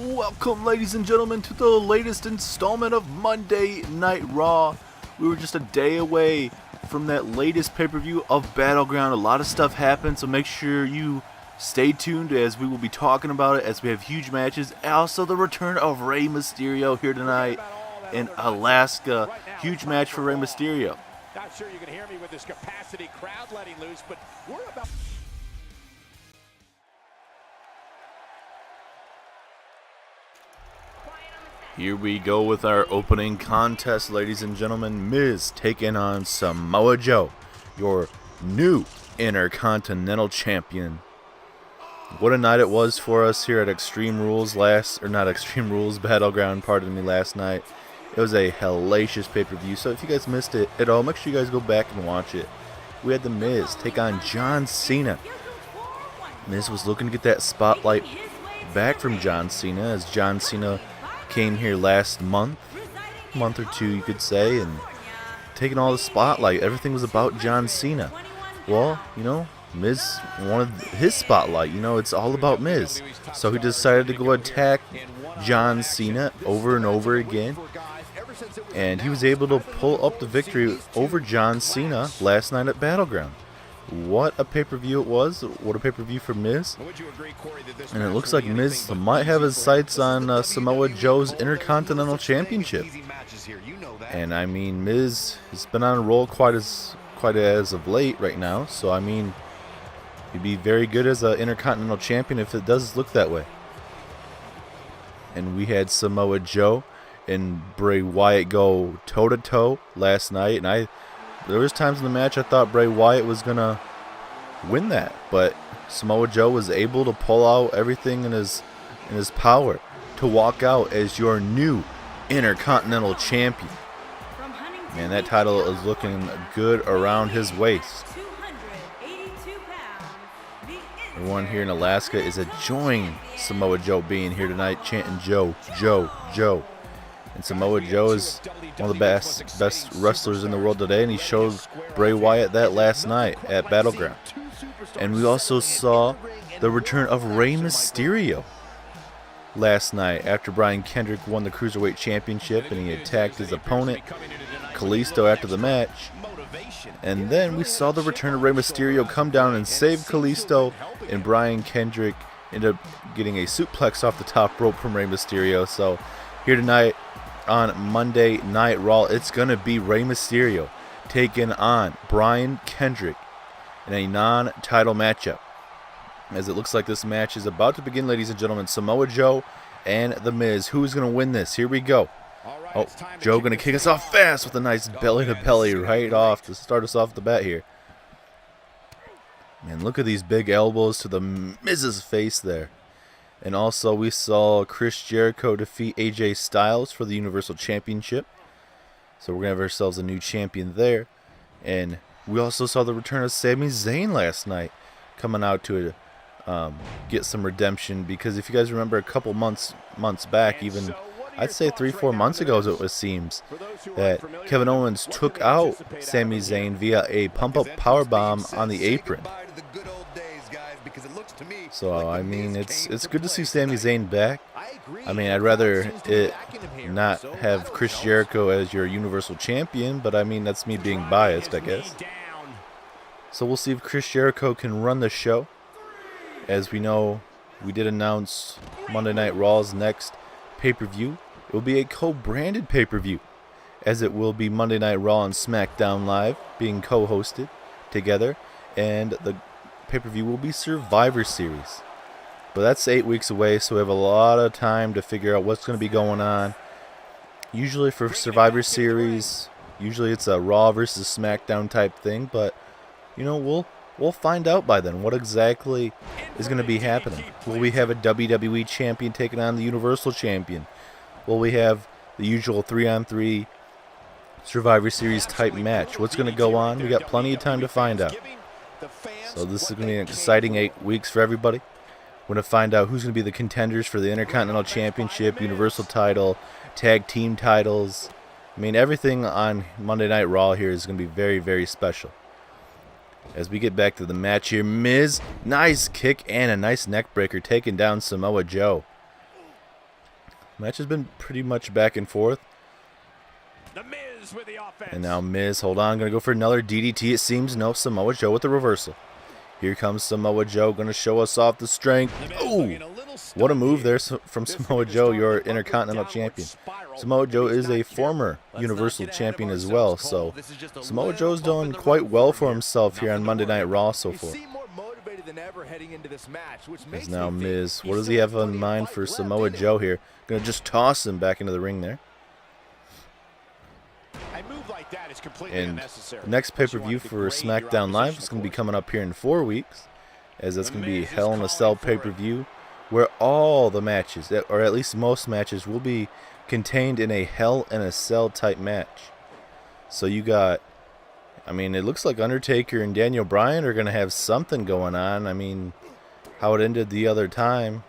Welcome, ladies and gentlemen, to the latest installment of Monday Night Raw. We were just a day away from that latest pay-per-view of Battleground. A lot of stuff happened, so make sure you stay tuned as we will be talking about it as we have huge matches. And also the return of Rey Mysterio here tonight in Alaska. Huge match for Rey Mysterio. Not sure you can hear me with this capacity crowd letting loose, but we're about... Here we go with our opening contest, ladies and gentlemen. Miz taking on Samoa Joe, your new Intercontinental Champion. What a night it was for us here at Battleground, pardon me, last night. It was a hellacious pay-per-view, so if you guys missed it at all, make sure you guys go back and watch it. We had The Miz take on John Cena. Miz was looking to get that spotlight back from John Cena, as John Cena came here last month or two, you could say, and taking all the spotlight. Everything was about John Cena. Well, you know, Miz wanted his spotlight. You know, it's all about Miz. So he decided to go attack John Cena over and over again, and he was able to pull up the victory over John Cena last night at Battleground. What a pay-per-view it was. What a pay-per-view for Miz. And it looks like Miz might have his sights on Samoa Joe's Intercontinental Championship. And I mean, Miz has been on a roll quite as of late right now. So I mean, he'd be very good as an Intercontinental Champion if it does look that way. And we had Samoa Joe and Bray Wyatt go toe-to-toe last night. And there was times in the match I thought Bray Wyatt was going to win that, but Samoa Joe was able to pull out everything in his power to walk out as your new Intercontinental Champion. Man, that title is looking good around his waist. Everyone here in Alaska is enjoying Samoa Joe being here tonight, chanting Joe, Joe, Joe. And Samoa Joe is one of the best wrestlers in the world today, and he showed Bray Wyatt that last night at Battleground. And we also saw the return of Rey Mysterio last night after Brian Kendrick won the Cruiserweight Championship, and he attacked his opponent, Kalisto, after the match. And then we saw the return of Rey Mysterio come down and save Kalisto, and Brian Kendrick ended up getting a suplex off the top rope from Rey Mysterio. So here tonight on Monday Night Raw, it's going to be Rey Mysterio taking on Brian Kendrick in a non-title matchup. As it looks like this match is about to begin, ladies and gentlemen. Samoa Joe and The Miz. Who's going to win this? Here we go. Oh, Joe going to kick us off fast with a nice belly-to-belly right off to start us off the bat here. Man, look at these big elbows to the Miz's face there. And also we saw Chris Jericho defeat AJ Styles for the Universal Championship. So we're going to have ourselves a new champion there. And we also saw the return of Sami Zayn last night, coming out to get some redemption. Because if you guys remember a couple months back, even I'd say 3-4 months ago, as it seems, that Kevin Owens took out Sami Zayn via a pump-up powerbomb on the apron. So, I mean, it's good to see Sami Zayn back. I mean, I'd rather it not have Chris Jericho as your Universal Champion, but I mean, that's me being biased, I guess. So we'll see if Chris Jericho can run the show. As we know, we did announce Monday Night Raw's next pay-per-view. It will be a co-branded pay-per-view, as it will be Monday Night Raw and SmackDown Live being co-hosted together, and the pay-per-view will be Survivor Series. But that's 8 weeks away, so we have a lot of time to figure out what's going to be going on. Usually for Survivor Series, it's a Raw versus SmackDown type thing, but you know, we'll find out by then what exactly is going to be happening. Will we have a WWE champion taking on the Universal Champion? Will we have the usual 3-on-3 Survivor Series type match? What's going to go on? We got plenty of time to find out. So this is going to be an exciting 8 weeks for everybody. We're going to find out who's going to be the contenders for the Intercontinental Championship, Universal title, tag team titles. I mean, everything on Monday Night Raw here is going to be very, very special. As we get back to the match here, Miz, nice kick and a nice neck breaker taking down Samoa Joe. Match has been pretty much back and forth. The Miz with the offense. And now Miz, hold on, going to go for another DDT. It seems no, Samoa Joe with the reversal. Here comes Samoa Joe, going to show us off the strength. Oh, what a move there from Samoa Joe, your Intercontinental Champion. Samoa Joe is a former Universal Champion as well, so Samoa Joe's done quite well for himself here on Monday Night Raw so far. As now Miz, what does he have in mind for Samoa Joe here? Going to just toss him back into the ring there. And the next pay-per-view for SmackDown Live is going to be coming up here in 4 weeks, as that's going to be Hell in a Cell pay-per-view, where all the matches, or at least most matches, will be contained in a Hell in a Cell type match. So you got, I mean, it looks like Undertaker and Daniel Bryan are going to have something going on. I mean, how it ended the other time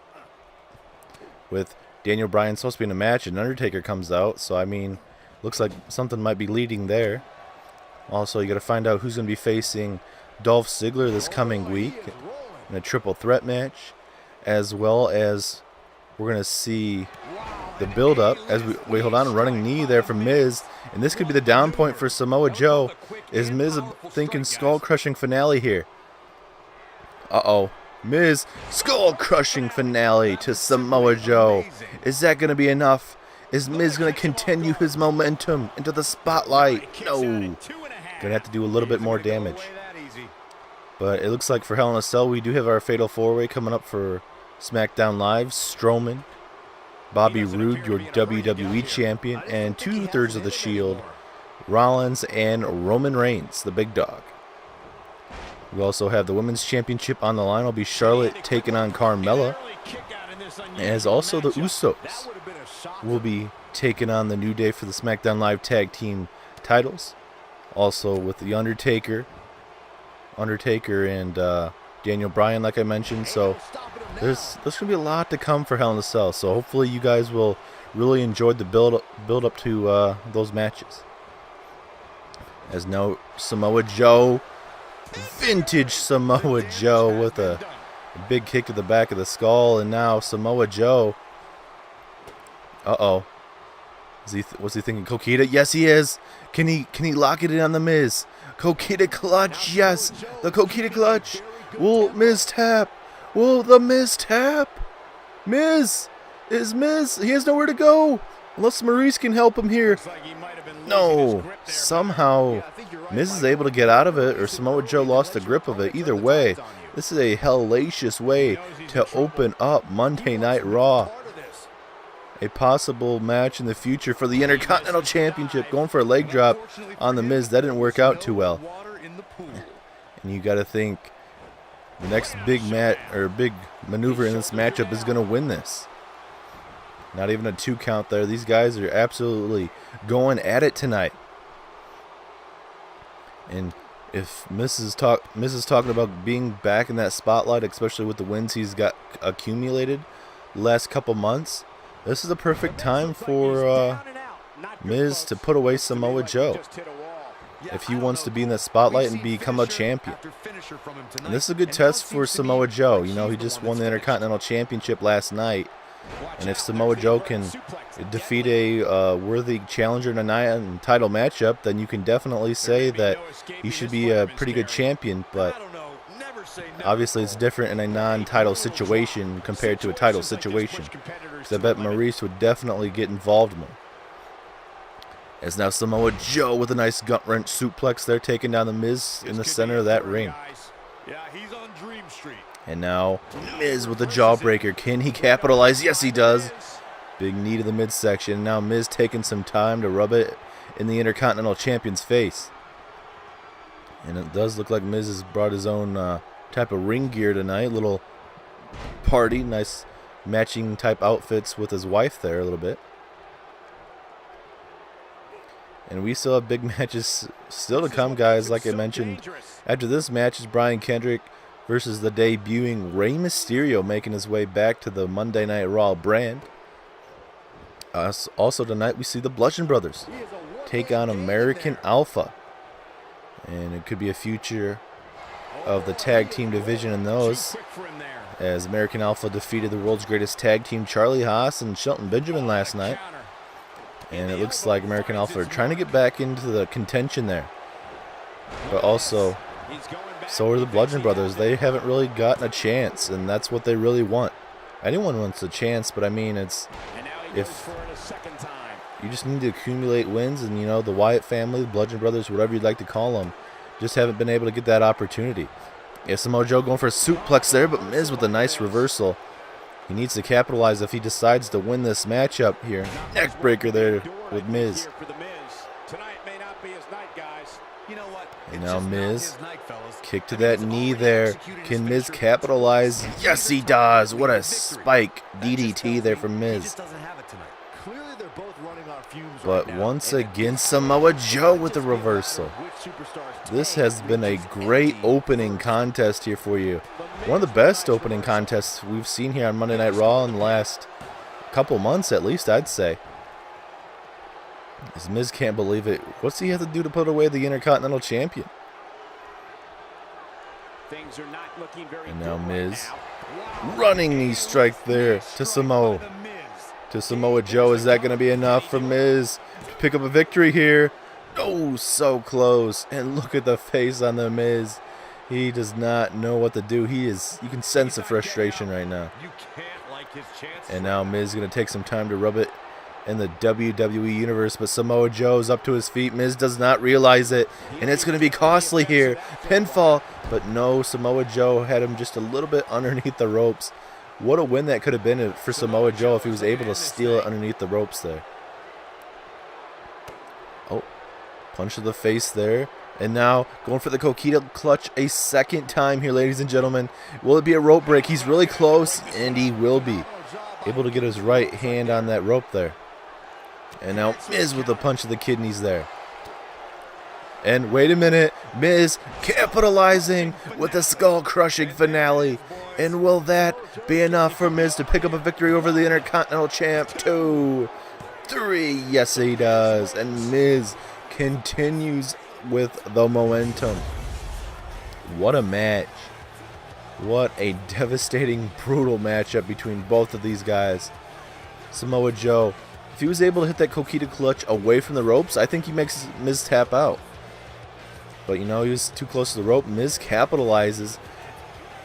with Daniel Bryan supposed to be in a match and Undertaker comes out, so I mean, looks like something might be leading there. Also, you got to find out who's going to be facing Dolph Ziggler this coming week in a triple threat match, as well as we're going to see the build-up as we hold on, a running knee there from Miz, and this could be the down point for Samoa Joe. Is Miz thinking skull-crushing finale here? Uh-oh. Miz, skull-crushing finale to Samoa Joe. Is that going to be enough? Is Miz going to continue his momentum into the spotlight? No. Going to have to do a little bit more damage. But it looks like for Hell in a Cell, we do have our Fatal 4-Way coming up for SmackDown Live. Strowman, Bobby Roode, your WWE Champion, and 2/3 of the Shield, Rollins and Roman Reigns, the big dog. We also have the Women's Championship on the line. It'll be Charlotte taking on Carmella, as also the Usos will be taking on the New Day for the SmackDown Live Tag Team titles. Also with the Undertaker and Daniel Bryan, like I mentioned. So there's going to be a lot to come for Hell in a Cell. So hopefully you guys will really enjoy the build up to those matches. As now Samoa Joe, vintage Samoa Joe with a big kick to the back of the skull, and now Samoa Joe. Uh-oh. Was he thinking Coquita? Yes, he is. Can he lock it in on the Miz? Coquita clutch, yes. The Coquita clutch. Will Miz tap? Will the Miz tap? Miz. He has nowhere to go. Unless Maurice can help him here. No. Somehow Miz is able to get out of it, or Samoa Joe lost the grip of it. Either way, this is a hellacious way to open up Monday Night Raw. A possible match in the future for the Intercontinental Championship. Going for a leg drop on the Miz. That didn't work out too well. And you got to think the next big maneuver in this matchup is going to win this. Not even a 2 count there. These guys are absolutely going at it tonight. And if Miz is talking about being back in that spotlight, especially with the wins he's got accumulated the last couple months, this is a perfect time for Miz to put away Samoa Joe if he wants to be in that spotlight and become a champion. And this is a good test for Samoa Joe. You know, he just won the Intercontinental Championship last night. And if Samoa Joe can defeat a worthy challenger in a title matchup, then you can definitely say that he should be a pretty good champion. But obviously it's different in a non-title situation compared to a title situation. So I bet Maurice would definitely get involved more. As now Samoa Joe with a nice gut wrench suplex there, taking down the Miz in the center of that ring. And now Miz with the jawbreaker. Can he capitalize? Yes, he does. Big knee to the midsection. Now Miz taking some time to rub it in the Intercontinental Champion's face. And it does look like Miz has brought his own type of ring gear tonight. Little party. Nice matching type outfits with his wife there a little bit. And we still have big matches still to come, guys. Like I mentioned, after this match is Brian Kendrick versus the debuting Rey Mysterio, making his way back to the Monday Night Raw brand. Also tonight we see the Bludgeon Brothers take on American Alpha. And it could be a future of the tag team division in those, as American Alpha defeated the world's greatest tag team, Charlie Haas and Shelton Benjamin, last night. And it looks like American Alpha are trying to get back into the contention there. But also, so are the Bludgeon Brothers. They haven't really gotten a chance, and that's what they really want. Anyone wants a chance, but I mean, it's if you just need to accumulate wins, and you know, the Wyatt family, the Bludgeon Brothers, whatever you'd like to call them, just haven't been able to get that opportunity. Yeah, Samoa Joe going for a suplex there, but Miz with a nice reversal. He needs to capitalize if he decides to win this matchup here. Neck breaker there with Miz. And now Miz, kick to that knee there. Can Miz capitalize? Yes, he does. What a spike DDT there from Miz. But once again, Samoa Joe with the reversal. This has been a great opening contest here for you. One of the best opening contests we've seen here on Monday Night Raw in the last couple months, at least, I'd say. As Miz can't believe it. What's he have to do to put away the Intercontinental Champion? And now Miz, running knee strike there to Samoa. To Samoa Joe. Is that going to be enough for Miz to pick up a victory here? Oh, so close. And look at the face on the Miz. He does not know what to do. You can sense the frustration right now. And now Miz is going to take some time to rub it in the WWE Universe, but Samoa Joe's up to his feet. Miz does not realize it, and it's going to be costly here. Pinfall, but no, Samoa Joe had him just a little bit underneath the ropes. What a win that could have been for Samoa Joe if he was able to steal it underneath the ropes there. Oh, punch to the face there. And now going for the Coquito clutch a second time here, ladies and gentlemen. Will it be a rope break? He's really close, and he will be able to get his right hand on that rope there. And now Miz with a punch to the kidneys there. And wait a minute, Miz capitalizing with the skull-crushing finale. And will that be enough for Miz to pick up a victory over the Intercontinental Champ? 2, 3, yes he does. And Miz continues with the momentum. What a match. What a devastating, brutal matchup between both of these guys. Samoa Joe, if he was able to hit that Coquito clutch away from the ropes, I think he makes Miz tap out. But you know, he was too close to the rope. Miz capitalizes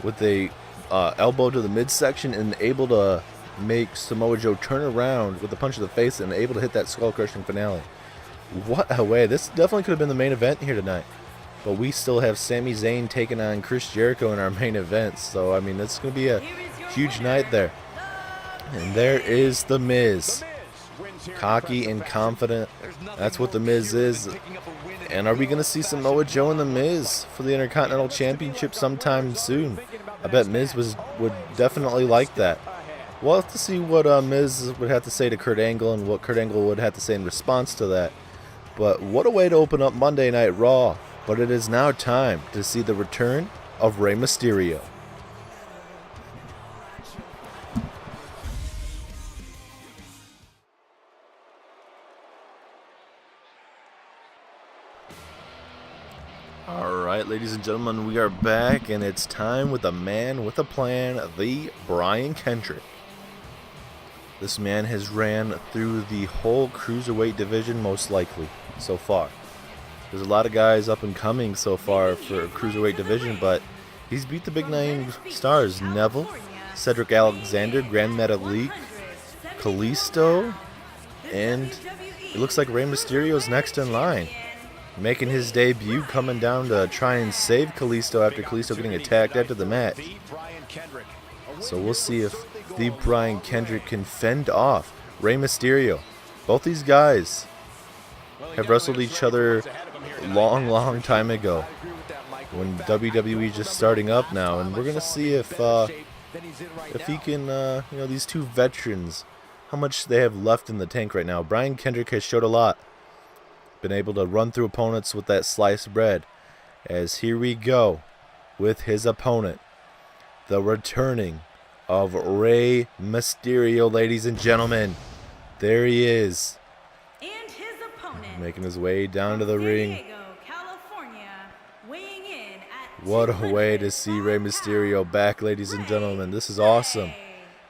with a elbow to the midsection and able to make Samoa Joe turn around with a punch to the face and able to hit that skull-crushing finale. What a way. This definitely could have been the main event here tonight. But we still have Sami Zayn taking on Chris Jericho in our main event. So, I mean, it's going to be a huge night there. And there is The Miz. Cocky and confident. That's what The Miz is. And are we going to see Samoa Joe and The Miz for the Intercontinental Championship sometime soon? I bet Miz would definitely like that. We'll have to see what Miz would have to say to Kurt Angle and what Kurt Angle would have to say in response to that. But what a way to open up Monday Night Raw. But it is now time to see the return of Rey Mysterio. Alright, ladies and gentlemen, we are back, and it's time with a man with a plan, the Brian Kendrick. This man has ran through the whole Cruiserweight division, most likely, so far. There's a lot of guys up and coming so far for Cruiserweight division, but he's beat the big name stars, Neville, Cedric Alexander, Grand Metalik, Kalisto, and it looks like Rey Mysterio's next in line. Making his debut, coming down to try and save Kalisto after Kalisto getting attacked after the match. So we'll see if the Brian Kendrick can fend off Rey Mysterio. Both these guys have wrestled each other long time ago when WWE just starting up now, and we're gonna see if he can, you know, these two veterans, how much they have left in the tank right now. Brian Kendrick has showed a lot. Been able to run through opponents with that sliced bread. As here we go with his opponent, the returning of Rey Mysterio, ladies and gentlemen. There he is. And his opponent, Making his way down to the ring. Diego, California, weighing in at What a way to see Rey Mysterio back, ladies and gentlemen. This is awesome.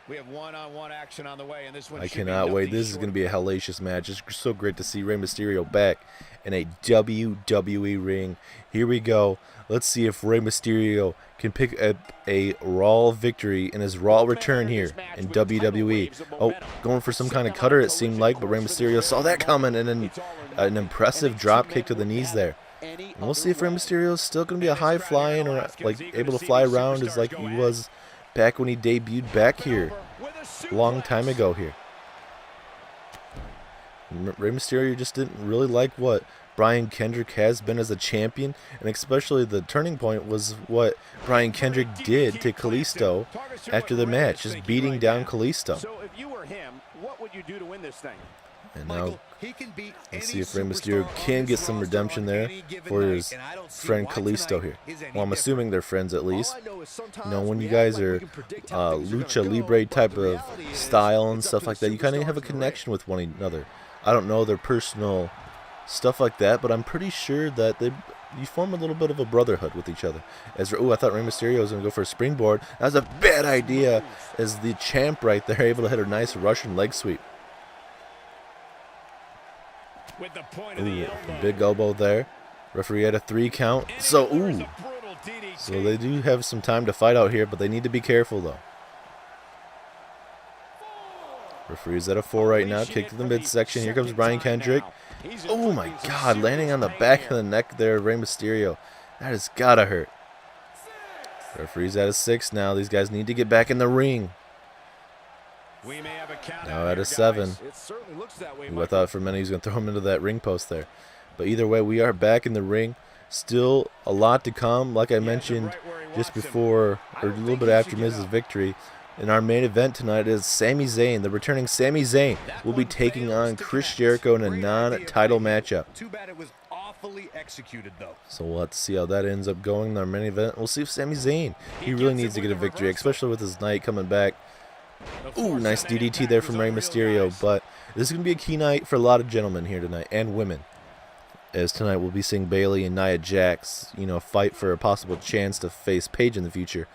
We have one-on-one action on the way, and this one I should be cannot wait. nothing This is short going to of be a hellacious match. It's so great to see Rey Mysterio back in a WWE ring. Here we go. Let's see if Rey Mysterio can pick up a Raw victory in his Raw return here in WWE. Oh, going for some kind of cutter it seemed like, but Rey Mysterio saw that coming, and then an impressive drop kick to the knees there. And we'll see if Rey Mysterio is still going to be a high flying or like able to fly around as like he was back when he debuted back here a long time ago here. Rey Mysterio just didn't really like what Brian Kendrick has been as a champion, and especially the turning point was what Brian Kendrick did to Kalisto after the match, just beating down Kalisto. So if you were him, what would you do to win this thing? And now, let's see if Rey Mysterio can get some redemption there for his friend Kalisto here. Well, I'm assuming they're friends at least. You know, when you guys are lucha libre type of style and stuff like that, you kind of have a connection with one another. I don't know their personal stuff like that, but I'm pretty sure that you form a little bit of a brotherhood with each other. Oh, I thought Rey Mysterio was going to go for a springboard. That was a bad idea, as the champ right there able to hit a nice Russian leg sweep. Ooh, a big elbow there. Referee had a 3 count. So they do have some time to fight out here, but they need to be careful though. Referee's at a 4 right now. Kick to the midsection. Here comes Brian Kendrick. Oh my God, landing on the back of the neck there, Rey Mysterio. That has gotta hurt. Referee's at a 6 now. These guys need to get back in the ring. Now at a 7. I thought for a minute he was going to throw him into that ring post there. But either way, we are back in the ring. Still a lot to come. Like I mentioned just before, or a little bit after Miz's victory, in our main event tonight is Sami Zayn. The returning Sami Zayn will be taking on Chris Jericho in a non-title matchup. So we'll have to see how that ends up going in our main event. We'll see if Sami Zayn, he really needs to get a victory, especially with his night coming back. Ooh, nice DDT there from Rey Mysterio, but this is going to be a key night for a lot of gentlemen here tonight, and women. As tonight we'll be seeing Bayley and Nia Jax, fight for a possible chance to face Paige in the future.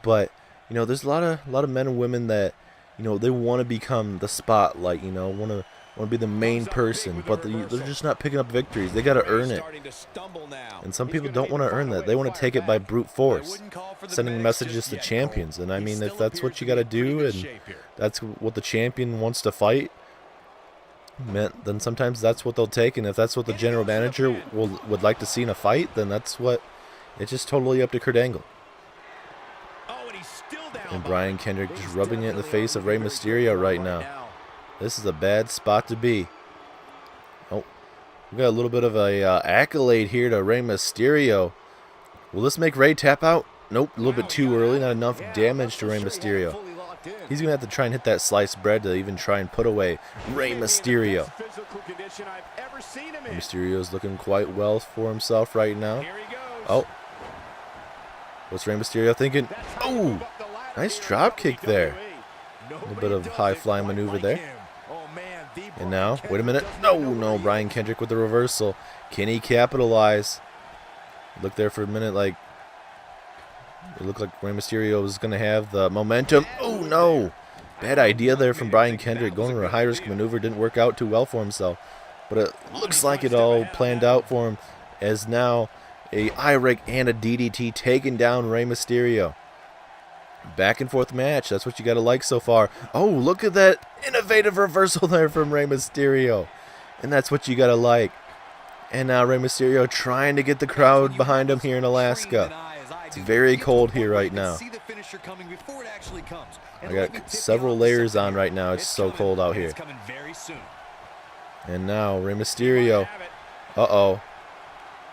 But, there's a lot of men and women that, they want to become the spotlight, want to be the main person, but they're just not picking up victories. They got to earn it. And some people don't want to earn that. They want to take it by brute force, sending messages to champions. And I mean, if that's what you got to do, and that's what the champion wants to fight, then sometimes that's what they'll take. And if that's what the general manager would like to see in a fight, then it's just totally up to Kurt Angle. And Brian Kendrick just rubbing it in the face of Rey Mysterio right now. This is a bad spot to be. Oh, we got a little bit of a accolade here to Rey Mysterio. Will this make Rey tap out? Nope, a little bit too early. Not enough damage to Rey Mysterio. He's going to have to try and hit that sliced bread to even try and put away Rey Mysterio. Rey Mysterio's looking quite well for himself right now. Oh. What's Rey Mysterio thinking? Oh, nice drop kick there. A little bit of high flying maneuver there. And now, wait a minute. No, Brian Kendrick with the reversal. Can he capitalize? Look there for a minute like it looked like Rey Mysterio was going to have the momentum. Oh, no. Bad idea there from Brian Kendrick. Going for a high-risk maneuver didn't work out too well for himself. But it looks like it all planned out for him, as now a eye rake and a DDT taking down Rey Mysterio. Back and forth match. That's what you got to like so far. Oh, look at that innovative reversal there from Rey Mysterio. And that's what you got to like. And now Rey Mysterio trying to get the crowd behind him here in Alaska. It's very cold here right now. I got several layers on right now. It's so cold out here. And now Rey Mysterio. Uh-oh.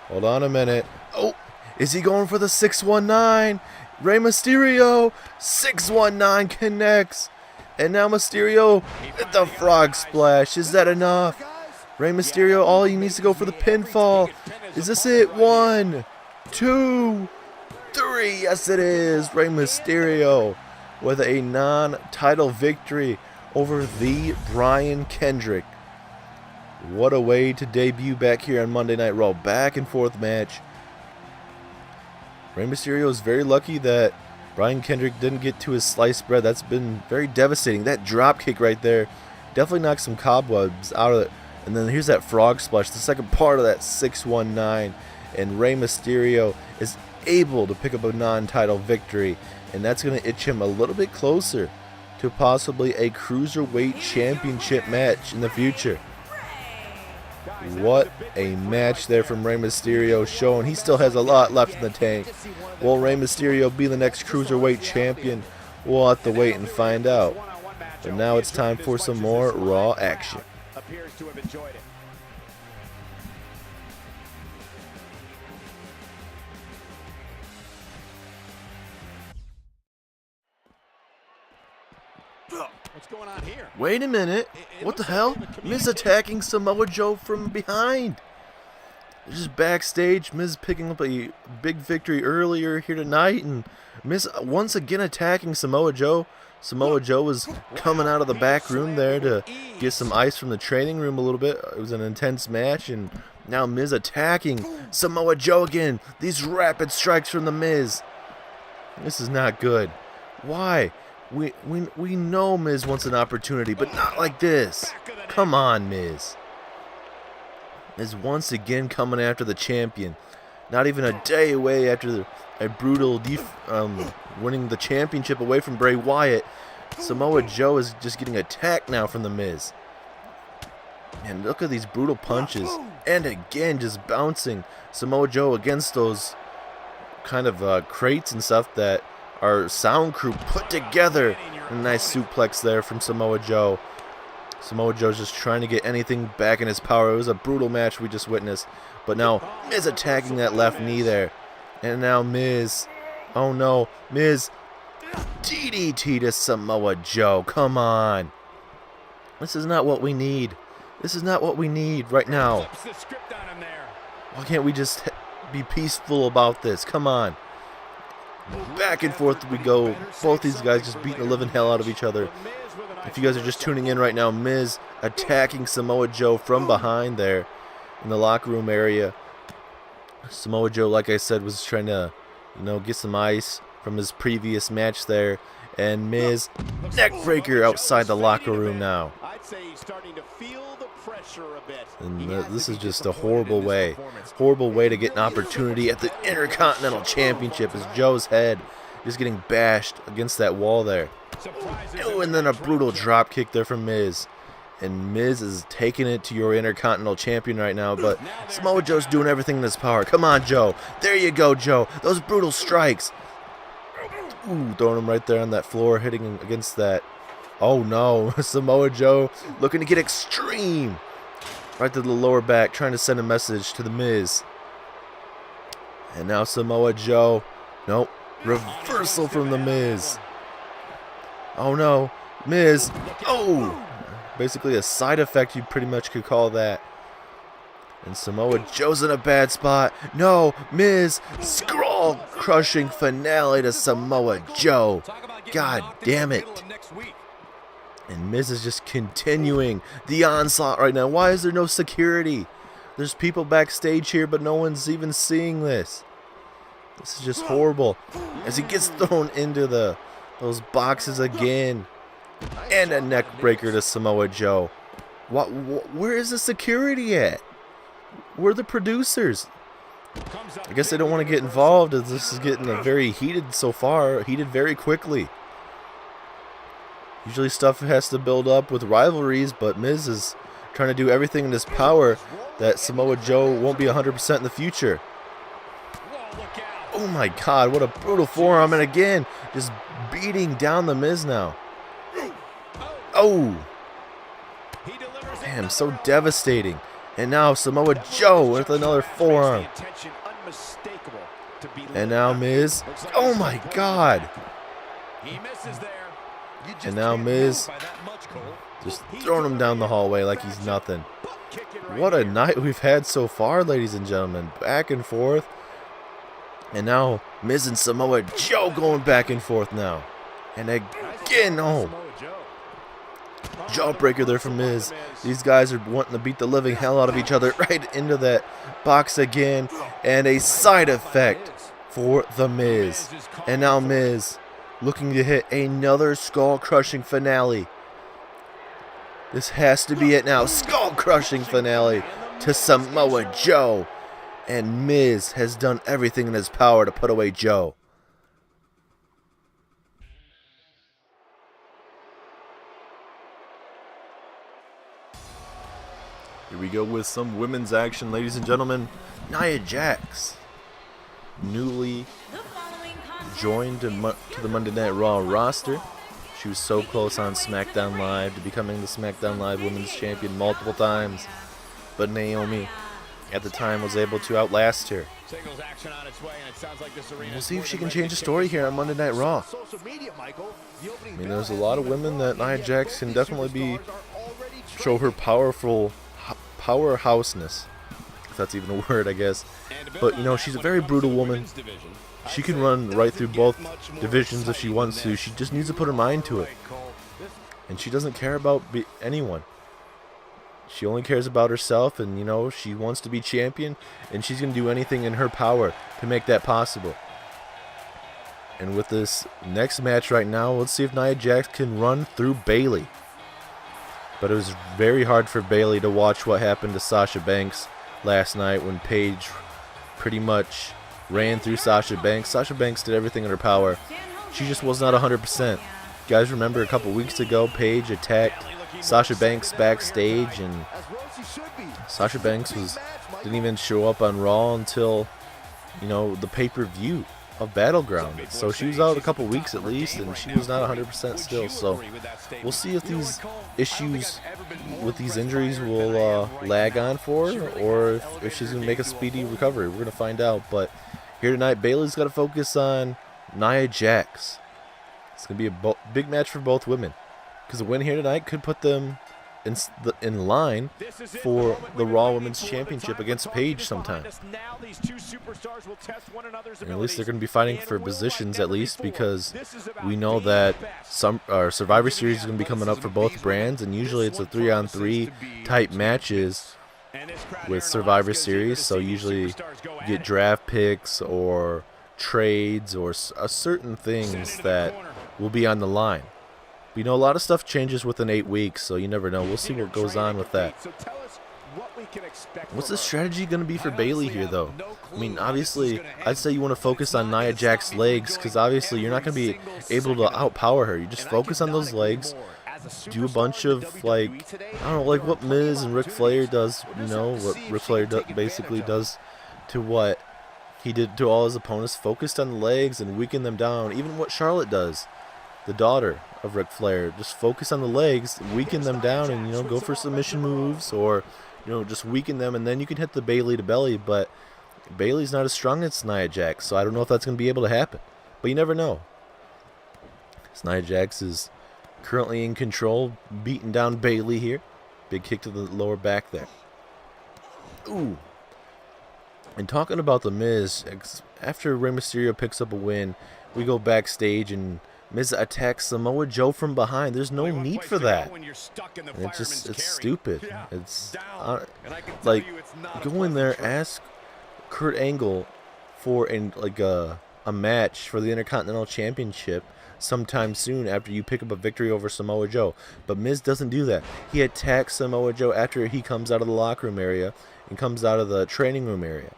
Hold on a minute. Oh, is he going for the 619? Rey Mysterio, 619 connects. And now Mysterio with the frog splash. Is that enough? Rey Mysterio, all he needs to go for the pinfall. Is this it? 1, 2, 3. Yes, it is. Rey Mysterio with a non-title victory over the Brian Kendrick. What a way to debut back here on Monday Night Raw. Back and forth match. Rey Mysterio is very lucky that Brian Kendrick didn't get to his sliced bread. That's been very devastating. That drop kick right there definitely knocked some cobwebs out of it. And then here's that frog splash, the second part of that 619. And Rey Mysterio is able to pick up a non-title victory. And that's going to itch him a little bit closer to possibly a Cruiserweight Championship match in the future. What a match there from Rey Mysterio, showing he still has a lot left in the tank. Will Rey Mysterio be the next Cruiserweight Champion? We'll have to wait and find out. But now it's time for some more Raw action. Appears to have enjoyed it. What's going on here? Wait a minute. What the hell? Miz attacking Samoa Joe from behind. Just backstage, Miz picking up a big victory earlier here tonight, and Miz once again attacking Samoa Joe. Samoa Joe was coming out of the back room there to get some ice from the training room a little bit. It was an intense match, and now Miz attacking Samoa Joe again. These rapid strikes from the Miz. This is not good. Why? We know Miz wants an opportunity, but not like this. Come on, Miz. Miz once again coming after the champion. Not even a day away after a brutal winning the championship away from Bray Wyatt. Samoa Joe is just getting attacked now from the Miz. And look at these brutal punches. And again, just bouncing Samoa Joe against those kind of crates and stuff that our sound crew put together. A nice suplex there from Samoa Joe. Samoa Joe's just trying to get anything back in his power. It was a brutal match we just witnessed. But now Miz attacking that left knee there. And now Miz. Oh no. Miz. DDT to Samoa Joe. Come on. This is not what we need. This is not what we need right now. Why can't we just be peaceful about this? Come on. Back and forth we go. Both these guys just beating the living hell out of each other. If you guys are just tuning in right now, Miz attacking Samoa Joe from behind there in the locker room area. Samoa Joe, like I said, was trying to, get some ice from his previous match there. And Miz, neck breaker outside the locker room now. I'd say he's starting to feel the pressure a bit. And this is just a horrible way to get an opportunity at the Intercontinental Championship as Joe's head is getting bashed against that wall there. Oh, and then a brutal drop kick there from Miz. And Miz is taking it to your Intercontinental Champion right now, but Samoa Joe's doing everything in his power. Come on, Joe. There you go, Joe. Those brutal strikes. Ooh, throwing him right there on that floor, hitting him against that. Oh, no. Samoa Joe looking to get extreme. Right to the lower back, trying to send a message to the Miz. And now Samoa Joe. Nope. Reversal from the Miz. Oh, no. Miz. Oh. Basically a side effect, you pretty much could call that. And Samoa Joe's in a bad spot. No, Miz, scroll crushing finale to Samoa Joe. God damn it. And Miz is just continuing the onslaught right now. Why is there no security? There's people backstage here, but no one's even seeing this. This is just horrible. As he gets thrown into those boxes again. And a neck breaker to Samoa Joe. Where is the security at? Where are the producers? I guess they don't want to get involved as this is getting very heated so far. Heated very quickly. Usually stuff has to build up with rivalries, but Miz is trying to do everything in his power that Samoa Joe won't be 100% in the future. Oh my God, what a brutal forearm. And again, just beating down the Miz now. Oh, damn, so devastating. And now Samoa Joe with another forearm. And now Miz. Oh my God. And now Miz just throwing him down the hallway like he's nothing. What a night we've had so far, ladies and gentlemen. Back and forth. And now Miz and Samoa Joe going back and forth now. And again, oh. Jawbreaker there from Miz. These guys are wanting to beat the living hell out of each other right into that box again. And a side effect for The Miz. And now Miz looking to hit another skull-crushing finale. This has to be it now. Skull-crushing finale to Samoa Joe. And Miz has done everything in his power to put away Joe. Here we go with some women's action, ladies and gentlemen. Nia Jax, newly joined to the Monday Night Raw roster. She was so close on SmackDown Live to becoming the SmackDown Live Women's Champion multiple times. But Naomi, at the time, was able to outlast her. We'll see if she can change the story here on Monday Night Raw. I mean, there's a lot of women that Nia Jax can definitely show her powerhouseness, if that's even a word, I guess. But, you know, she's a very brutal woman. She can run right through both divisions if she wants to. She just needs to put her mind to it. And she doesn't care about anyone. She only cares about herself, and, you know, she wants to be champion, and she's going to do anything in her power to make that possible. And with this next match right now, let's see if Nia Jax can run through Bayley. But it was very hard for Bayley to watch what happened to Sasha Banks last night when Paige pretty much ran through Sasha Banks. Sasha Banks did everything in her power. She just was not 100%. You guys remember a couple weeks ago, Paige attacked Sasha Banks backstage, and Sasha Banks didn't even show up on Raw until, you know, the pay-per-view of Battleground. So she was out a couple weeks at least, and she was not 100% still. So we'll see if these issues with these injuries will lag on for her, or if she's going to make a speedy recovery. We're going to find out. But here tonight, Bayley's got to focus on Nia Jax. It's going to be a big match for both women, because a win here tonight could put them in line for the Raw Women's Championship against Paige sometime. And at least they're going to be fighting for positions, at least, because we know that Survivor Series is going to be coming up for both brands, and usually it's a 3-on-3 type matches with Survivor Series. So usually you get draft picks or trades or certain things that will be on the line. We know a lot of stuff changes within 8 weeks, so you never know. We'll see what goes on with that. What's the strategy going to be for Bayley here, though? I mean, obviously, I'd say you want to focus on Nia Jax's legs, because obviously you're not going to be able to outpower her. You just focus on those legs, do a bunch of, like, I don't know, like what Miz and Ric Flair does, you know, what Ric Flair basically does to what he did to all his opponents, focused on the legs and weaken them down. Even what Charlotte does, the daughter of Ric Flair, just focus on the legs, weaken them down, and, you know, go for submission moves, or, you know, just weaken them, and then you can hit the Bayley to belly. But Bayley's not as strong as Nia Jax, so I don't know if that's going to be able to happen. But you never know. Nia Jax is currently in control, beating down Bayley here. Big kick to the lower back there. Ooh. And talking about The Miz, after Rey Mysterio picks up a win, we go backstage and Miz attacks Samoa Joe from behind. There's no need for that. And it's stupid. It's like, go in there, ask Kurt Angle for a match for the Intercontinental Championship sometime soon after you pick up a victory over Samoa Joe. But Miz doesn't do that. He attacks Samoa Joe after he comes out of the locker room area and comes out of the training room area.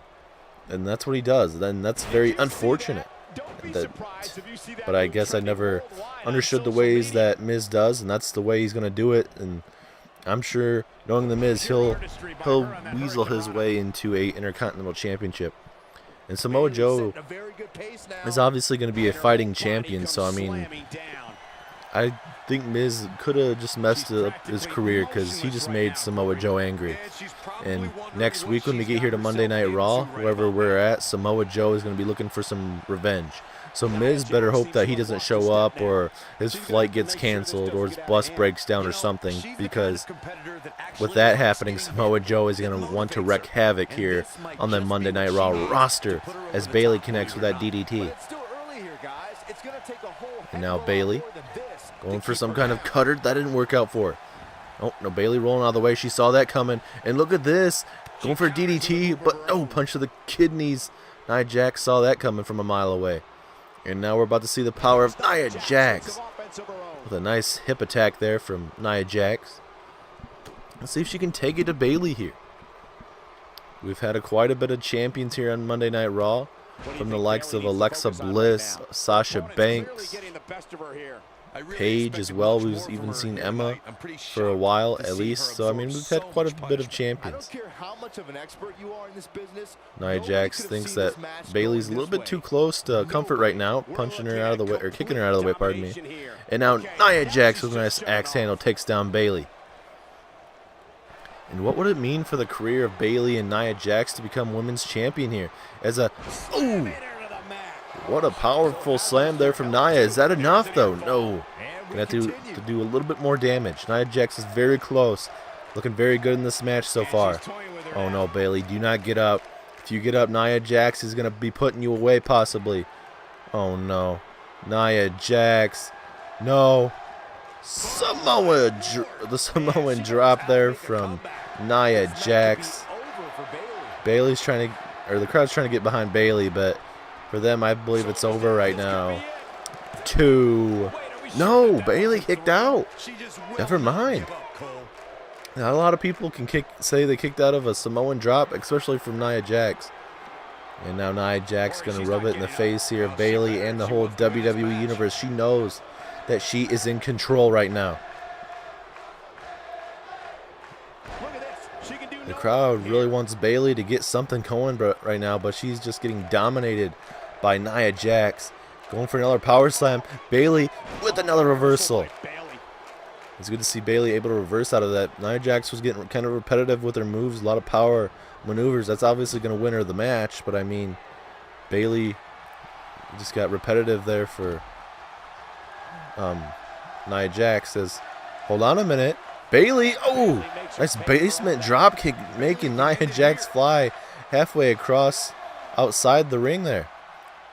And that's what he does. Then that's very unfortunate. But I guess I never understood the ways that Miz does, and that's the way he's going to do it. And I'm sure, knowing the Miz, he'll weasel his way into a Intercontinental Championship. And Samoa Joe is obviously going to be a fighting champion, so I mean, I think Miz could have just messed up his career, because he just made Samoa Joe angry. And next week when we get here to Monday Night Raw, wherever we're at, Samoa Joe is going to be looking for some revenge. So Miz better hope that he doesn't show up, or his flight gets canceled, or his bus breaks down or something, because with that happening, Samoa Joe is going to want to wreak havoc here on the Monday Night Raw roster as Bayley connects with that DDT. And now Bayley going for some kind of cutter. That didn't work out for her. Oh, no, Bayley rolling out of the way. She saw that coming. And look at this. Going for a DDT, but no, punch to the kidneys Nia Jax saw that coming from a mile away. And now we're about to see the power of Nia Jax. With a nice hip attack there from Nia Jax. Let's see if she can take it to Bayley here. We've had quite a bit of champions here on Monday Night Raw. From the likes of Alexa Bliss, Sasha Banks, Paige as well. We've even seen Emma for a while at least. So, I mean, we've had quite a bit of champions. Nia Jax thinks that Bayley's a little bit too close to comfort right now, punching her out of the way, or kicking her out of the way, pardon me. And now Nia Jax with a nice axe handle takes down Bayley. And what would it mean for the career of Bayley and Nia Jax to become women's champion here? As a, ooh, what a powerful slam there from Nia. Is that enough though? No. Gonna have to do a little bit more damage. Nia Jax is very close. Looking very good in this match so far. Oh no, Bayley, do not get up. If you get up, Nia Jax is gonna be putting you away possibly. Oh no. Nia Jax. No. The Samoan drop there from Nia Jax. Bayley's trying to, or the crowd's trying to get behind Bayley, but for them, I believe it's over right now. 2. No, Bayley kicked out. Never mind. Not a lot of people can say they kicked out of a Samoan drop, especially from Nia Jax. And now Nia Jax gonna rub it in the face here of Bayley and the whole WWE universe. She knows that she is in control right now. The crowd really wants Bayley to get something going right now, but she's just getting dominated by Nia Jax. Going for another power slam. Bayley with another reversal. It's good to see Bayley able to reverse out of that. Nia Jax was getting kind of repetitive with her moves, a lot of power maneuvers. That's obviously going to win her the match, but I mean, Bayley just got repetitive there for Nia Jax. Says, hold on a minute. Bayley, oh, nice basement drop kick, making Nia Jax fly halfway across outside the ring there.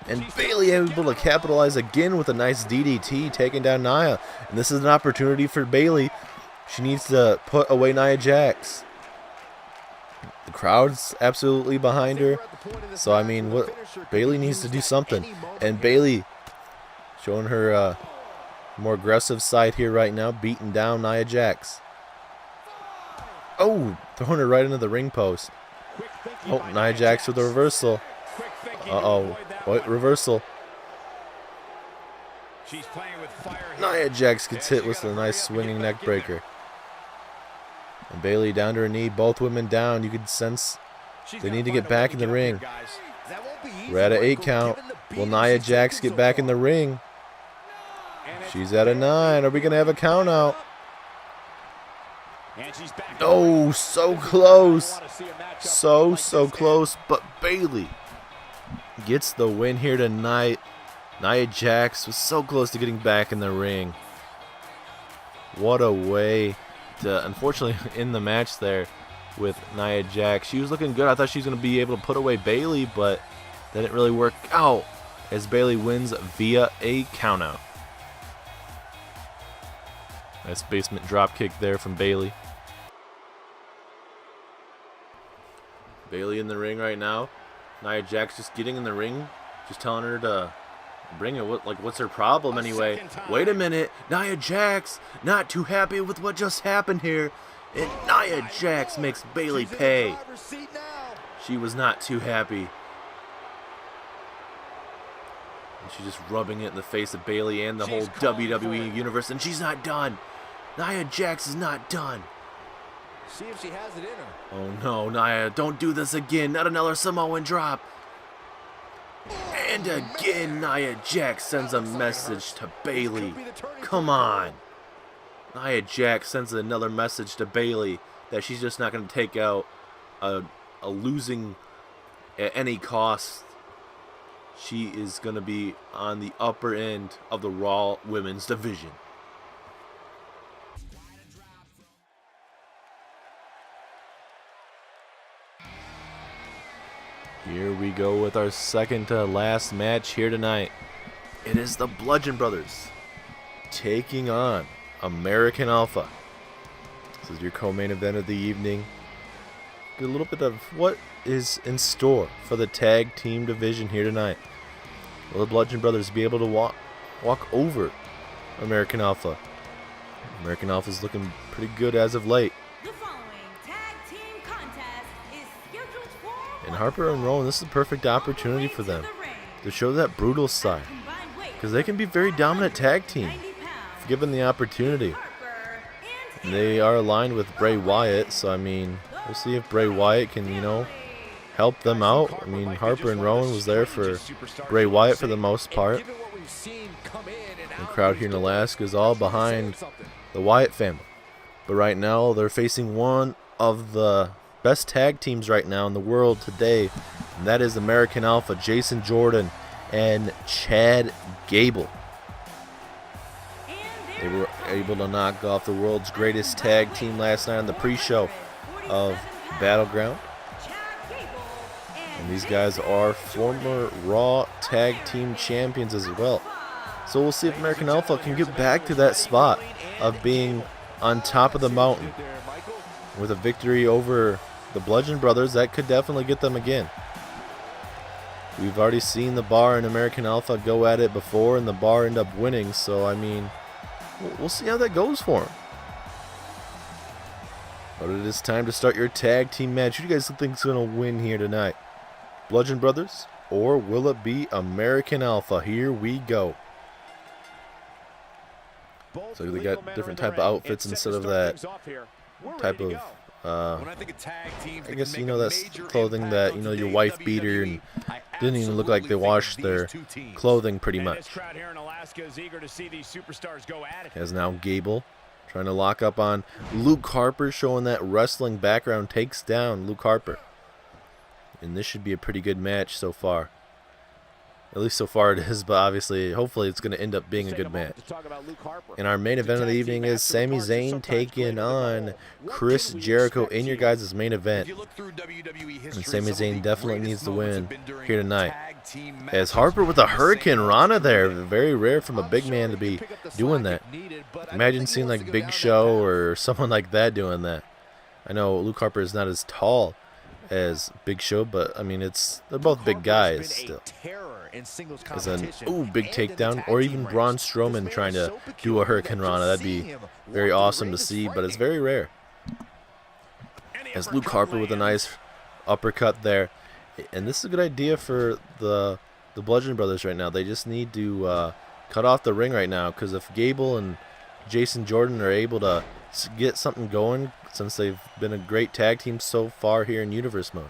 And Bayley able to capitalize again with a nice DDT, taking down Nia. And this is an opportunity for Bayley. She needs to put away Nia Jax. The crowd's absolutely behind her. So, I mean, Bayley needs to do something. And Bayley showing her more aggressive side here right now, beating down Nia Jax. Oh, throwing her right into the ring post. Oh, Nia Jax with a reversal. Uh-oh. What reversal? Nia Jax gets hit with a nice swinging neck breaker. And Bayley down to her knee. Both women down. You can sense they need to get back in the ring. We're at an 8 count. Will Nia Jax get back in the ring? She's at a 9. Are we going to have a count out? Oh, so close. So close. But Bayley gets the win here tonight. Nia Jax was so close to getting back in the ring. What a way to, unfortunately, end the match there with Nia Jax. She was looking good. I thought she was going to be able to put away Bayley, but that didn't really work out as Bayley wins via a countout. Nice basement drop kick there from Bayley. Bayley in the ring right now. Nia Jax just getting in the ring, just telling her to bring it. What's her problem anyway? Wait a minute. Nia Jax not too happy with what just happened here. And Nia Jax makes Bayley pay. She was not too happy. And she's just rubbing it in the face of Bayley and the whole WWE universe. And she's not done. Nia Jax is not done. See if she has it in her. Oh no, Nia, don't do this again. Not another Samoan drop. And again, Nia Jax sends a message to Bayley. Come on. Nia Jax sends another message to Bayley that she's just not going to take out a losing at any cost. She is going to be on the upper end of the Raw Women's division. Here we go with our second to last match here tonight. It is the Bludgeon Brothers taking on American Alpha. This is your co-main event of the evening. a little bit of what is in store for the tag team division here tonight. Will the Bludgeon Brothers be able to walk over American Alpha? American Alpha is looking pretty good as of late. The following tag team contest is scheduled for And Harper and Rowan, this is a perfect opportunity for them to show that brutal side, because they can be very dominant tag team if given the opportunity. And they are aligned with Bray Wyatt, so I mean, we'll see if Bray Wyatt can, help them out. I mean, Harper and Rowan was there for Bray Wyatt for the most part. The crowd here in Alaska is all behind the Wyatt family. But right now, they're facing one of the best tag teams right now in the world today, and that is American Alpha, Jason Jordan and Chad Gable. They were able to knock off the world's greatest tag team last night on the pre-show of Battleground. And these guys are former Raw Tag Team Champions as well. So we'll see if American Alpha can get back to that spot of being on top of the mountain. With a victory over the Bludgeon Brothers, that could definitely get them again. We've already seen the Bar and American Alpha go at it before, and the Bar end up winning. So, I mean, we'll see how that goes for them. But it is time to start your tag team match. Who do you guys think is going to win here tonight? Bludgeon Brothers, or will it be American Alpha? Here we go. So they got different type of outfits instead of that type of, I guess, that's clothing that, your wife beater, and didn't even look like they washed their clothing pretty much. As now Gable trying to lock up on Luke Harper, showing that wrestling background, takes down Luke Harper. And this should be a pretty good match so far. At least so far it is, but obviously, hopefully it's going to end up being a good match. And our main event of the evening is Sami Zayn taking on Chris Jericho in your guys' main event. And Sami Zayn definitely needs to win here tonight. As Harper with a Hurricane Rana there. Very rare from a big man to be doing that. Imagine seeing like Big Show or someone like that doing that. I know Luke Harper is not as tall as Big Show, but I mean, they're both big guys still. As an big takedown, or even Braun Strowman trying to do a Hurricane Rana. That'd be very awesome to see, but it's very rare. As Luke Harper with a nice uppercut there. And this is a good idea for the Bludgeon Brothers right now. They just need to cut off the ring right now, because if Gable and Jason Jordan are able to get something going, since they've been a great tag team so far here in Universe mode.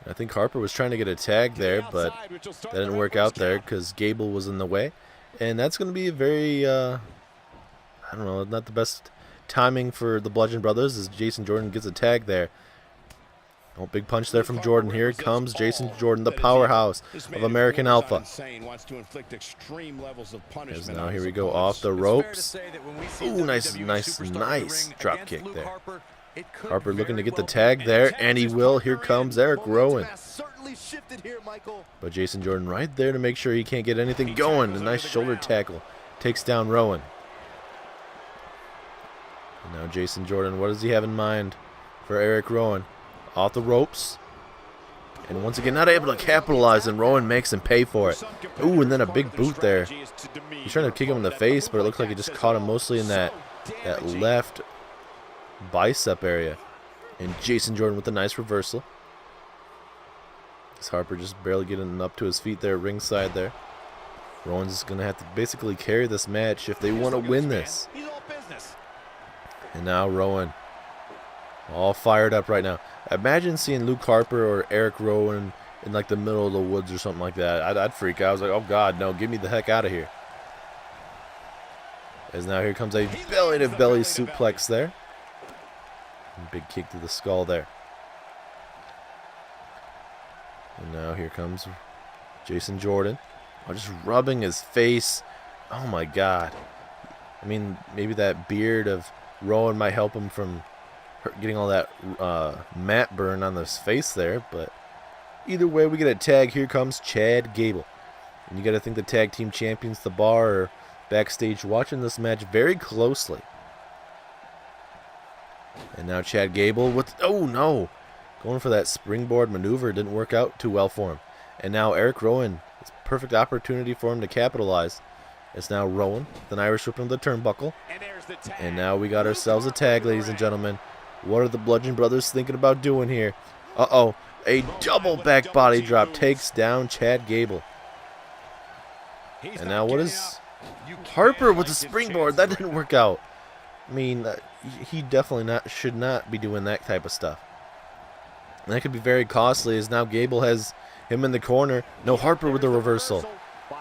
I think Harper was trying to get a tag there, but that didn't work out there because Gable was in the way. And that's going to be a very, I don't know, not the best timing for the Bludgeon Brothers as Jason Jordan gets a tag there. Oh, big punch there from Jordan. Here comes Jason Jordan, the powerhouse of American Alpha. As now here we go off the ropes. Ooh, nice drop kick there. Harper looking to get the tag there, and he will. Here comes Eric Rowan. But Jason Jordan right there to make sure he can't get anything going. A nice shoulder tackle. Takes down Rowan. And now Jason Jordan, what does he have in mind for Eric Rowan? Off the ropes. And once again, not able to capitalize, and Rowan makes him pay for it. Ooh, and then a big boot there. He's trying to kick him in the face, but it looks like he just caught him mostly in that left bicep area. And Jason Jordan with a nice reversal. This Harper just barely getting up to his feet there ringside there. Rowan's just going to have to basically carry this match if they want to win this. And now Rowan all fired up right now. Imagine seeing Luke Harper or Eric Rowan in like the middle of the woods or something like that. I'd freak out. I was like, oh God, no, get me the heck out of here. As now here comes a belly-to-belly suplex there. Big kick to the skull there. And now here comes Jason Jordan. Oh, just rubbing his face. Oh my God. I mean, maybe that beard of Rowan might help him from getting all that mat burn on his face there. But either way, we get a tag. Here comes Chad Gable. And you got to think the tag team champions, the Bar, are backstage watching this match very closely. And now Chad Gable with, oh no, going for that springboard maneuver. Didn't work out too well for him. And now Eric Rowan, it's a perfect opportunity for him to capitalize. It's now Rowan with an Irish whip into the turnbuckle. And now we got ourselves a tag, ladies and gentlemen. What are the Bludgeon Brothers thinking about doing here? Uh-oh, a double back body drop takes down Chad Gable. And now what is Harper with the springboard? That didn't work out. I mean, he definitely should not be doing that type of stuff. And that could be very costly, as now Gable has him in the corner. No, Harper with the reversal.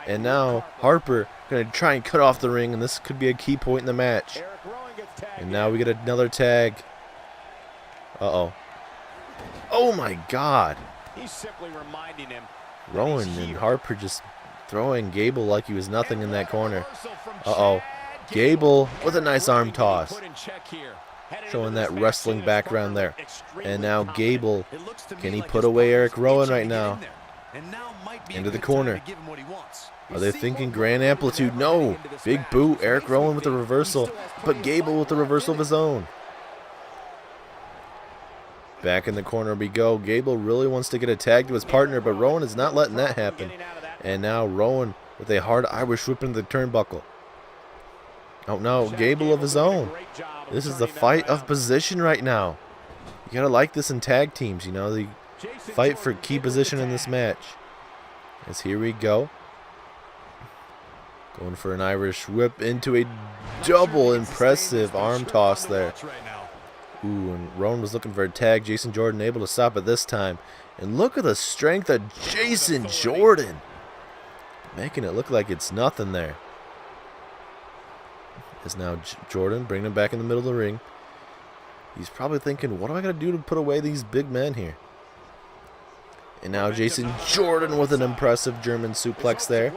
And now Harper going to try and cut off the ring, and this could be a key point in the match. And now we get another tag. Uh-oh. Oh my God. He's simply reminding him. Rowan and Harper just throwing Gable like he was nothing in that corner. Uh-oh. Gable with a nice arm toss. Showing that wrestling background there. And now Gable, can he put away Eric Rowan right now? Into the corner. Are they thinking grand amplitude? No. Big boot. Eric Rowan with the reversal, but Gable with the reversal of his own. Back in the corner we go. Gable really wants to get a tag to his partner, but Rowan is not letting that happen. And now Rowan with a hard Irish whip into the turnbuckle. Oh no, Gable of his own. This is the fight of position right now. You gotta like this in tag teams, you know, the fight for key position in this match. As here we go. Going for an Irish whip into a double impressive arm toss there. Ooh, and Rowan was looking for a tag. Jason Jordan able to stop it this time. And look at the strength of Jason Jordan. Making it look like it's nothing there. Is now Jordan bringing him back in the middle of the ring. He's probably thinking, what am I going to do to put away these big men here? And now Jason Jordan with an impressive German suplex there.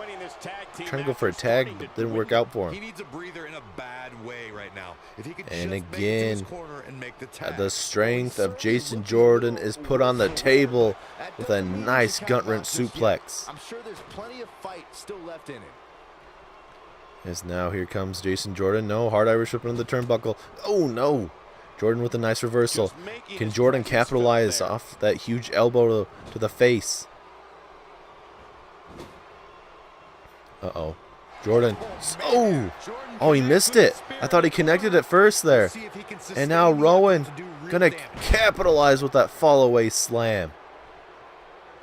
Trying to go for a tag, but didn't work out for him. He needs a breather in a bad way right now. If he could And just again, make it to his corner and make the tag. the strength of Jason Jordan is put on the table with a nice gut wrench suplex. I'm sure there's plenty of fight still left in it. As now here comes Jason Jordan. No, hard Irish whip into the turnbuckle. Oh no. Jordan with a nice reversal. Can Jordan capitalize off that huge elbow to the face? Uh-oh. Jordan. Oh, he missed it. I thought he connected it first there. And now Rowan gonna capitalize with that fall away slam.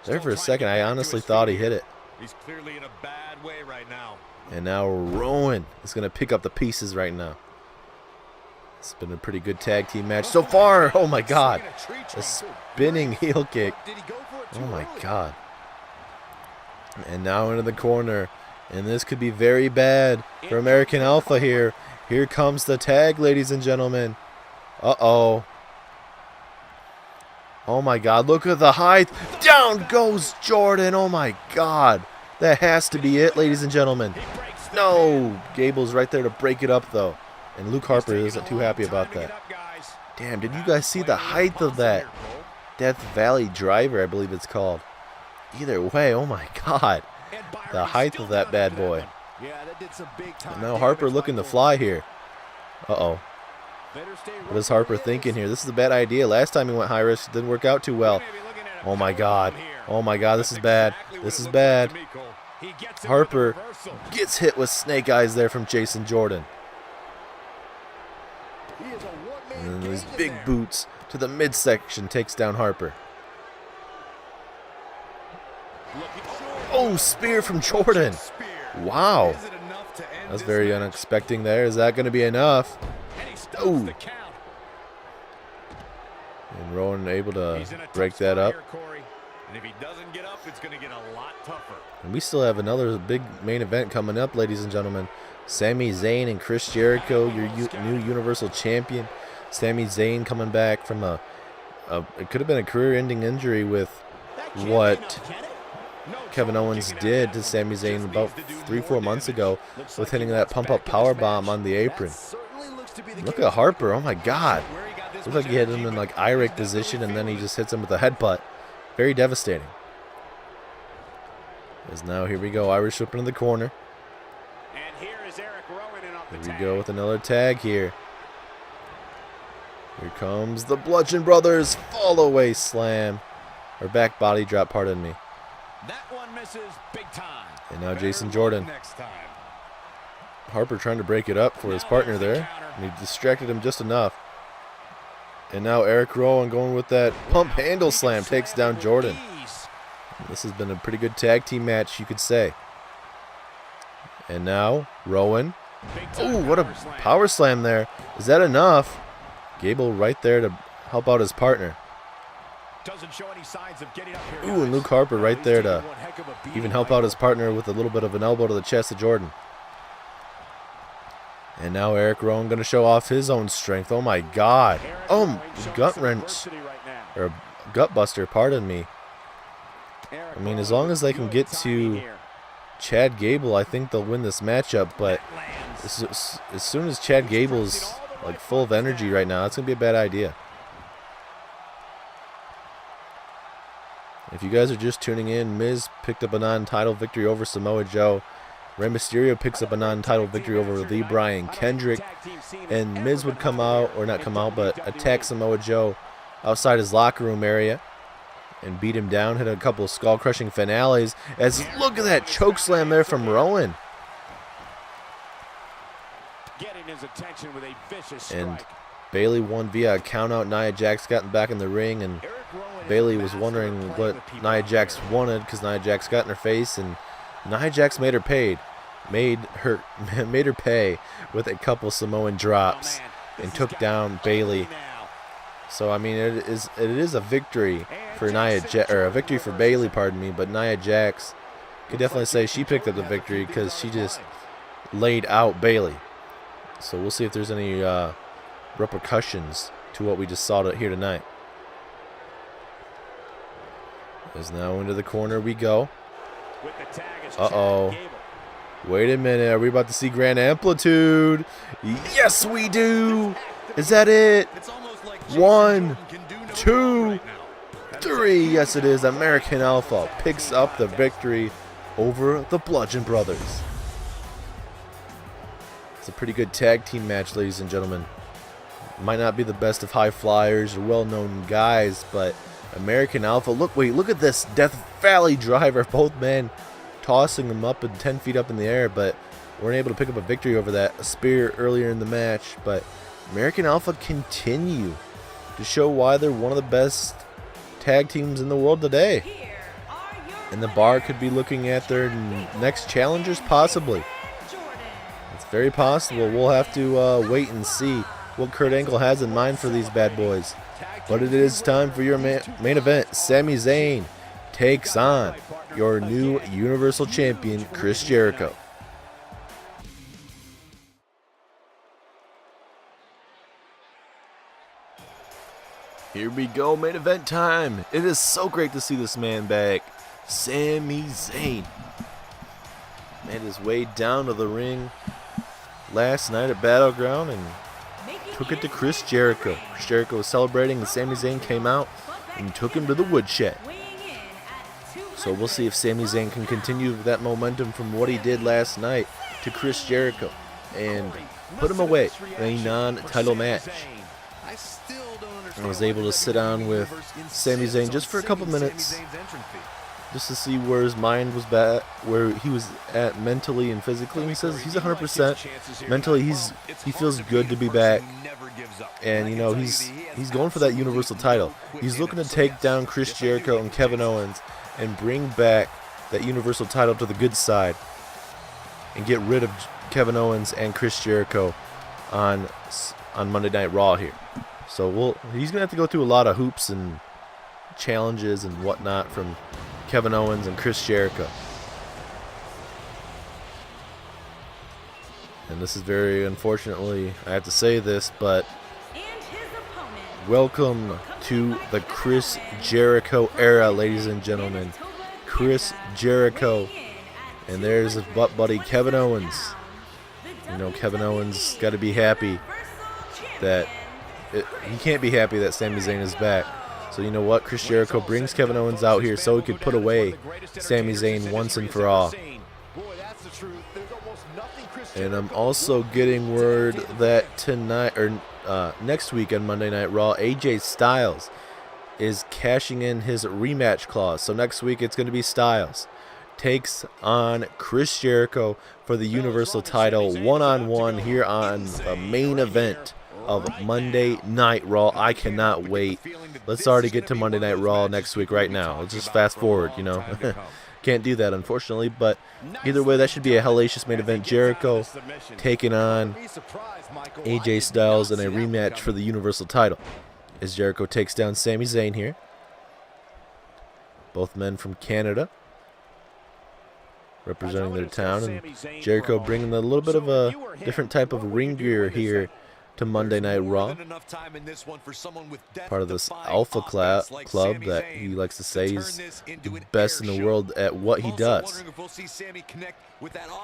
There for a second, I honestly thought he hit it. He's clearly in a bad way right now. And now Rowan is gonna pick up the pieces right now. It's been a pretty good tag team match so far. Oh my God. A spinning heel kick. Oh my God. And now into the corner. And this could be very bad for American Alpha here. Here comes the tag, ladies and gentlemen. Uh-oh. Oh my God, look at the height. Down goes Jordan. Oh my God. That has to be it, ladies and gentlemen. No. Gable's right there to break it up, though. And Luke Harper isn't too happy about that. Damn, did you guys see the height of that? Death Valley Driver, I believe it's called. Either way, oh my God. The height of that bad boy. And now Harper looking to fly here. Uh-oh. What is Harper thinking here? This is a bad idea. Last time he went high risk, didn't work out too well. Oh my God. Oh my God, this is bad. This is bad. Harper gets hit with snake eyes there from Jason Jordan. And then his big boots to the midsection takes down Harper. Oh, spear from Jordan. Wow. That's very unexpected there. Is that going to be enough? Oh. And Rowan able to break that up. And if he doesn't get up, it's going to get a lot tougher. And we still have another big main event coming up, ladies and gentlemen. Sami Zayn and Chris Jericho, your new Universal Champion. Sami Zayn coming back from it could have been a career-ending injury with what Kevin Owens did to Sami Zayn about 3-4 months ago with hitting that pump-up powerbomb on the apron. Look at Harper. Oh, my God. Looks like he hit him in, like, eye-rake position, and then he just hits him with a headbutt. Very devastating. As now, here we go. Irish whip into the corner. And here is Eric Rowan in on the Here we go with another tag here. Here comes the Bludgeon Brothers fall away slam. Or back body drop, pardon me. That one misses big time. And now Jason Jordan. Harper trying to break it up for his partner there. And he distracted him just enough. And now Eric Rowan going with that pump handle slam takes down Jordan. This has been a pretty good tag team match, you could say. And now Rowan. Ooh, what a power slam there. Is that enough? Gable right there to help out his partner. Doesn't show any signs of getting up here. Ooh, and Luke Harper right there to even help out his partner with a little bit of an elbow to the chest of Jordan. And now Eric Rowan going to show off his own strength. Oh my God. Oh, gut wrench. Or gut buster, pardon me. I mean, as long as they can get to Chad Gable, I think they'll win this matchup. But as soon as Chad Gable's like full of energy right now, that's going to be a bad idea. If you guys are just tuning in, Miz picked up a non-title victory over Samoa Joe. Rey Mysterio picks up a non-title victory over Lee Brian Kendrick. And Miz would come out, or not come out, but attack Samoa Joe outside his locker room area and beat him down, hit a couple of skull-crushing finales. As look at that choke slam there from Rowan. Getting his attention with a vicious strike. And Bayley won via a countout. Nia Jax got back in the ring, and Bayley was wondering what Nia Jax wanted because Nia Jax got in her face, and Nia Jax made her pay with a couple Samoan drops and took down Bayley. So I mean, it is a victory for a victory for Bayley, pardon me. But Nia Jax could definitely say she picked up the victory because she just laid out Bayley. So we'll see if there's any repercussions to what we just saw here tonight. As now into the corner we go. Uh-oh. Wait a minute. Are we about to see Grand Amplitude? Yes, we do. Is that it? 1, 2, 3. Yes, it is. American Alpha picks up the victory over the Bludgeon Brothers. It's a pretty good tag team match, ladies and gentlemen. Might not be the best of high flyers or well-known guys, but American Alpha, look at this Death Valley driver. Both men tossing them up and 10 feet up in the air, but weren't able to pick up a victory over that. A spear earlier in the match, but American Alpha continue to show why they're one of the best tag teams in the world today. And the Bar could be looking at their next challengers, possibly. It's very possible. We'll have to wait and see what Kurt Angle has in mind for these bad boys. But it is time for your main event. Sami Zayn takes on your new Universal Champion, Chris Jericho. Here we go, main event time. It is so great to see this man back. Sami Zayn made his way down to the ring last night at Battleground and took it to Chris Jericho. Chris Jericho was celebrating, and Sami Zayn came out and took him to the woodshed. So we'll see if Sami Zayn can continue that momentum from what he did last night to Chris Jericho and put him away in a non-title match. I was able to sit down with Sami Zayn just for a couple minutes, just to see where his mind was at, where he was at mentally and physically. And he says he's 100%. Mentally, he feels good to be back. And, you know, he's going for that Universal title. He's looking to take down Chris Jericho and Kevin Owens and bring back that Universal title to the good side and get rid of Kevin Owens and Chris Jericho on Monday Night Raw here. So he's going to have to go through a lot of hoops and challenges and whatnot from Kevin Owens and Chris Jericho. And this is very unfortunately, I have to say this, but welcome to the Chris Jericho era, ladies and gentlemen. Chris Jericho. And there's his butt buddy, Kevin Owens. You know, Kevin Owens got to be happy that he can't be happy that Sami Zayn is back. So you know what? Chris Jericho brings Kevin Owens out here so he could put away Sami Zayn once and for all. And I'm also getting word that tonight, or next week on Monday Night Raw, AJ Styles is cashing in his rematch clause. So next week it's going to be Styles takes on Chris Jericho for the Universal title one-on-one here on the main event of Monday Night Raw. I cannot wait. Let's already get to Monday Night Raw next week right now. Let's just fast forward, you know. Can't do that, unfortunately, but either way, that should be a hellacious main event. Jericho taking on AJ Styles in a rematch for the Universal title as Jericho takes down Sami Zayn here. Both men from Canada representing their town, and Jericho bringing a little bit of a different type of ring gear here to Monday Night Raw. Part of this Alpha Club that he likes to say he's the best in the world at what he does.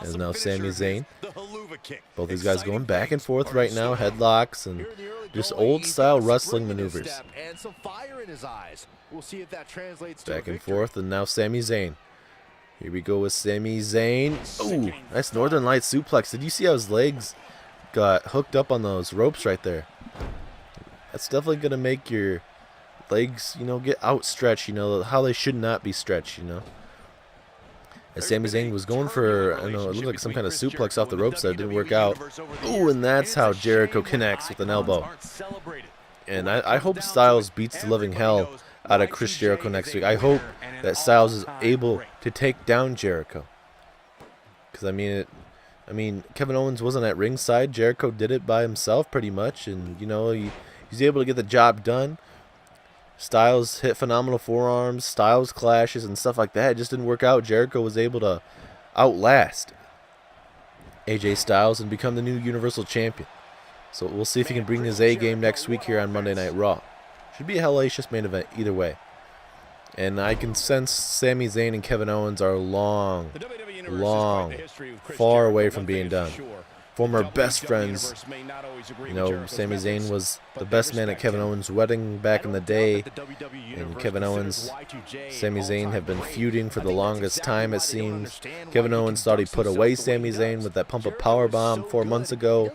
And now Sami Zayn. Both these guys going back and forth right now, headlocks and just old style wrestling maneuvers. Back and forth, and now Sami Zayn. Here we go with Sami Zayn. Ooh, nice Northern Light suplex. Did you see how his legs got hooked up on those ropes right there? That's definitely going to make your legs, you know, get outstretched, you know, how they should not be stretched, you know. As Sami Zayn was going for, I don't know, it looked like some kind of suplex off the ropes that didn't work out. Ooh, and that's how Jericho connects with an elbow. And I hope Styles beats the living hell out of Chris Jericho next week. I hope that Styles is able to take down Jericho. Because, I mean, Kevin Owens wasn't at ringside. Jericho did it by himself pretty much. And, you know, he's able to get the job done. Styles hit phenomenal forearms, Styles clashes, and stuff like that. It just didn't work out. Jericho was able to outlast AJ Styles and become the new Universal Champion. So we'll see if he can bring his A game next week here on Monday Night Raw. Should be a hellacious main event either way. And I can sense Sami Zayn and Kevin Owens are far away from being done. Former best friends. You know, Sami Zayn was the best man at Kevin Owens' wedding back in the day. And Kevin Owens, Sami Zayn have been feuding for the longest time, it seems. Kevin Owens thought he put away Sami Zayn with that pump-up powerbomb 4 months ago.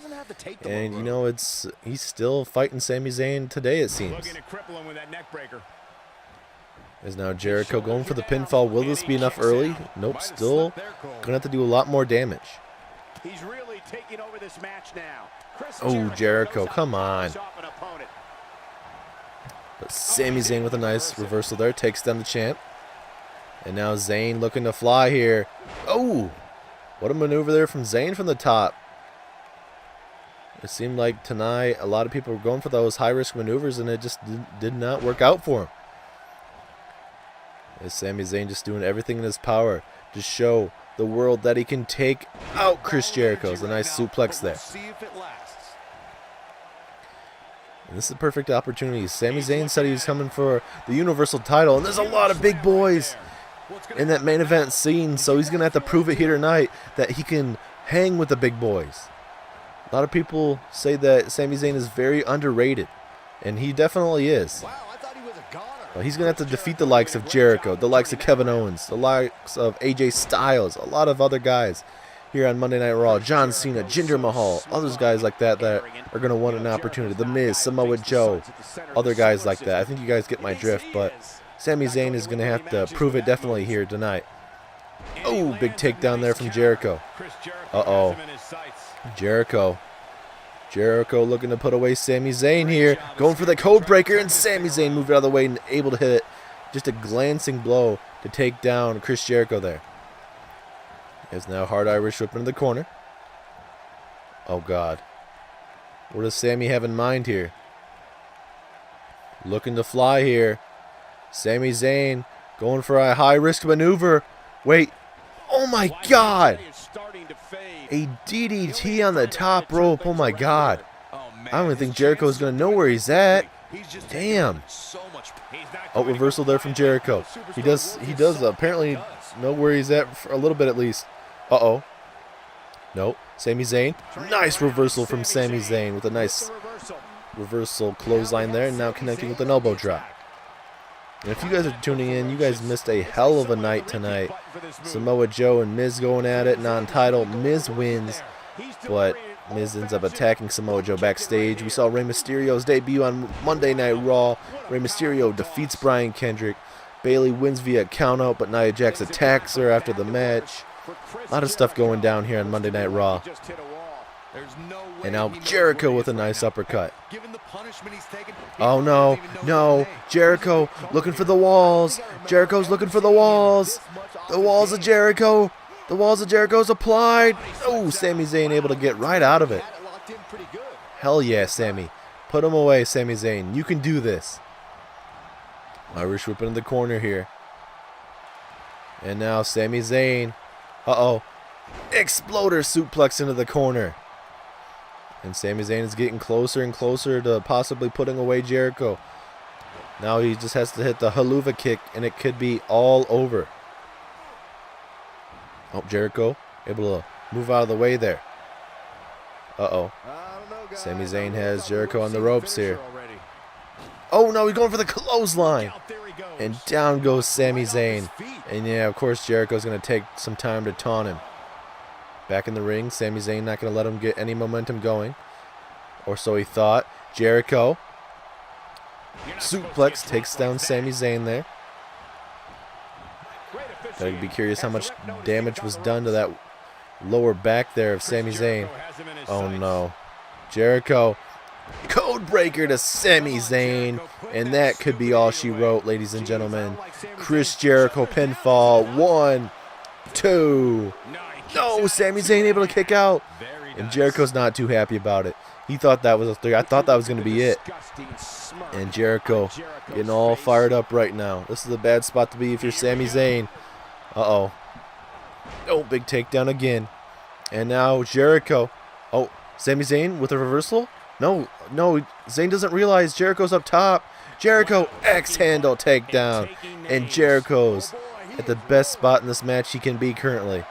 And, you know, he's still fighting Sami Zayn today, it seems. Is now Jericho going for the pinfall. Will this be enough early? Nope, still going to have to do a lot more damage. He's really taking over this match now. Oh, Jericho, come on. But Sami Zayn with a nice reversal there. Takes down the champ. And now Zayn looking to fly here. Oh, what a maneuver there from Zayn from the top. It seemed like tonight a lot of people were going for those high-risk maneuvers, and it just did not work out for him. As Sami Zayn just doing everything in his power to show the world that he can take out Chris Jericho. It's a nice suplex there. And this is a perfect opportunity. Sami Zayn said he was coming for the Universal title, and there's a lot of big boys in that main event scene, so he's going to have to prove it here tonight that he can hang with the big boys. A lot of people say that Sami Zayn is very underrated, and he definitely is. But he's going to have to defeat the likes of Jericho, the likes of Kevin Owens, the likes of AJ Styles, a lot of other guys here on Monday Night Raw. John Cena, Jinder Mahal, others guys like that that are going to want an opportunity. The Miz, Samoa Joe, other guys like that. I think you guys get my drift, but Sami Zayn is going to have to prove it definitely here tonight. Oh, big takedown there from Jericho. Uh-oh. Jericho looking to put away Sami Zayn here. Going for the code breaker, and Sami Zayn moved out of the way and able to hit just a glancing blow to take down Chris Jericho there. Is now hard Irish whip into the corner. Oh, God. What does Sami have in mind here? Looking to fly here. Sami Zayn going for a high-risk maneuver. Wait. Oh, my God. A DDT on the top rope. Oh, my God. I don't even think Jericho's going to know where he's at. Damn. Oh, reversal there from Jericho. He does apparently know where he's at for a little bit at least. Uh-oh. Nope. Sami Zayn. Nice reversal from Sami Zayn with a nice reversal clothesline there, and now connecting with an elbow drop. And if you guys are tuning in, you guys missed a hell of a night tonight. Samoa Joe and Miz going at it, non-title. Miz wins, but Miz ends up attacking Samoa Joe backstage. We saw Rey Mysterio's debut on Monday Night Raw. Rey Mysterio defeats Brian Kendrick. Bayley wins via countout, but Nia Jax attacks her after the match. A lot of stuff going down here on Monday Night Raw. And now Jericho with a nice uppercut. Oh no, no, Jericho looking for the walls. Jericho's looking for the walls. The walls of Jericho. The walls of Jericho's applied. Oh, Sami Zayn able to get right out of it. Hell yeah, Sami. Put him away, Sami Zayn. You can do this. Irish whip in the corner here. And now Sami Zayn. Uh-oh. Exploder suplex into the corner. And Sami Zayn is getting closer and closer to possibly putting away Jericho. Now he just has to hit the haluva kick, and it could be all over. Oh, Jericho able to move out of the way there. Uh-oh. Sami Zayn has Jericho on the ropes here. Oh, no, he's going for the clothesline. And down goes Sami Zayn. And, yeah, of course, Jericho's going to take some time to taunt him. Back in the ring, Sami Zayn not going to let him get any momentum going. Or so he thought. Jericho. Suplex takes down Sami Zayn there. Gotta be curious how much damage was done to that lower back there of Sami Zayn. Oh no. Jericho. Codebreaker to Sami Zayn. And that could be all she wrote, ladies and gentlemen. Chris Jericho pinfall. 1, 2. No, Sami Zayn able to kick out. And Jericho's not too happy about it. He thought that was a 3. I thought that was going to be it. And Jericho getting all fired up right now. This is a bad spot to be if you're Sami Zayn. Uh-oh. Oh, big takedown again. And now Jericho. Oh, Sami Zayn with a reversal? No, Zayn doesn't realize Jericho's up top. Jericho X-handle takedown. And Jericho's at the best spot in this match he can be currently.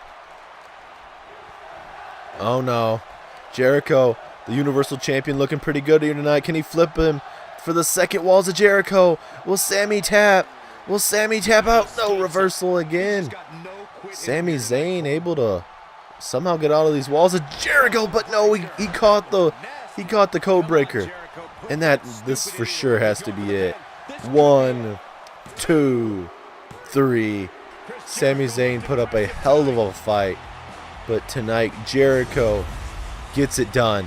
Oh no. Jericho, the Universal Champion, looking pretty good here tonight. Can he flip him for the second walls of Jericho? Will Sami tap? Will Sami tap out? No, reversal again. Sami Zayn able to somehow get out of these walls of Jericho, but no, he caught the code breaker. And this for sure has to be it. 1, 2, 3. Sami Zayn put up a hell of a fight. But tonight, Jericho gets it done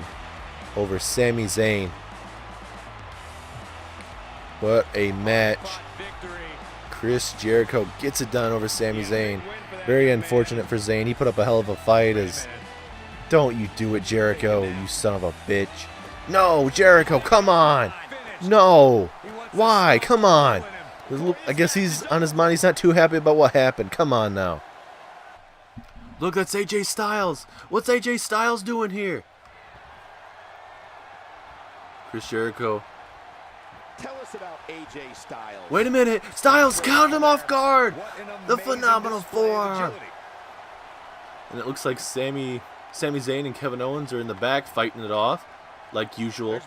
over Sami Zayn. What a match. Chris Jericho gets it done over Sami Zayn. Very unfortunate for Zayn. He put up a hell of a fight. Don't you do it, Jericho, you son of a bitch. No, Jericho, come on. No. Why? Come on. I guess he's on his mind. He's not too happy about what happened. Come on now. Look, that's AJ Styles. What's AJ Styles doing here? Chris Jericho. Tell us about AJ Styles. Wait a minute. Styles caught him off guard. The phenomenal forearm. And it looks like Sami Zayn and Kevin Owens are in the back fighting it off, like usual.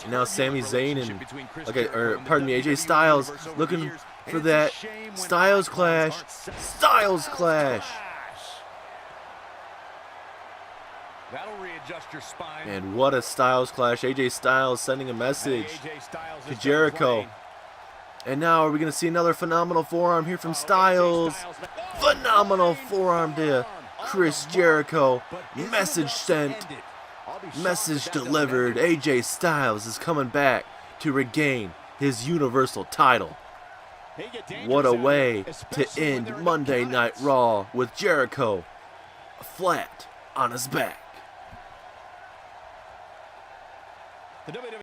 And now Sami Zayn and AJ Styles looking for that Styles Clash. Styles Clash. That'll readjust your spine. And what a Styles Clash. AJ Styles sending a message to Jericho. And now are we going to see another phenomenal forearm here from Styles? Phenomenal forearm to Chris Jericho. Message sent. Message delivered. AJ Styles is coming back to regain his Universal title. What a way to end Monday Night Raw with Jericho flat on his back.